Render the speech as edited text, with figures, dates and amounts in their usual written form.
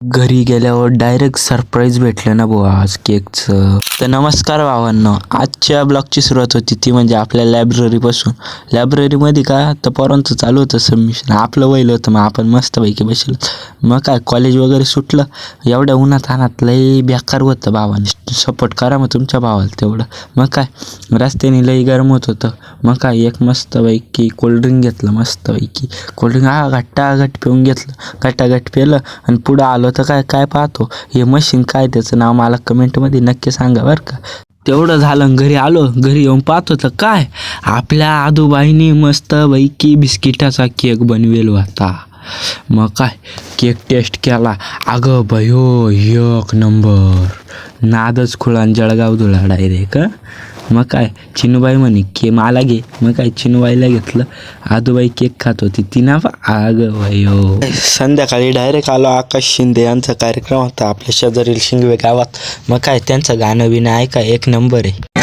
घरी गेल्यावर direct surprise भेटलं ना बुवा आज केकचं. तर नमस्कार भावांनो, आजच्या ब्लॉगची सुरुवात होती ती म्हणजे आपल्या लायब्ररीपासून. लायब्ररीमध्ये का तर पोरांचं चालू होतं सबमिशन. आपलं वहिलं होतं, मग आपण मस्तपैकी बसलो. मग काय कॉलेज वगैरे सुटलं, एवढ्या उन्हात अनात लई बेकार होतं भावाने. सपोर्ट करा मग तुमच्या भावाला तेवढं. मग काय रस्त्याने लई गरम होत होतं. मग काय एक मस्तपैकी कोल्ड्रिंक घेतलं, मस्तपैकी कोल्ड्रिंक घट्टाघट पिऊन घेतलं. घट्टाघट पिलं आणि पुढं आलो तर काय पाहतो हे मशीन, काय त्याचं नाव मला कमेंटमध्ये नक्की सांगा बरं का. तेवढं झालं, घरी आलो. घरी येऊन पाहतो तर काय आपल्या आदूबाईने मस्तपैकी बिस्किटाचा केक बनवेल होता. मग काय केक टेस्ट केला, अगं भयो एक नंबर, नादच खुळान जळगाव धुळा डायरेक्ट. मग काय चिनूबाई म्हणे के मला घे. मग काय चिनूबाईला घेतलं. आदूबाई केक खात होती तिना अगं भयो. संध्याकाळी डायरेक्ट आलो. आकाश शिंदे यांचा कार्यक्रम होता आपल्या शेजारील शिंगवे गावात. मग काय त्यांचं गाणं बिणं ऐका एक नंबर आहे.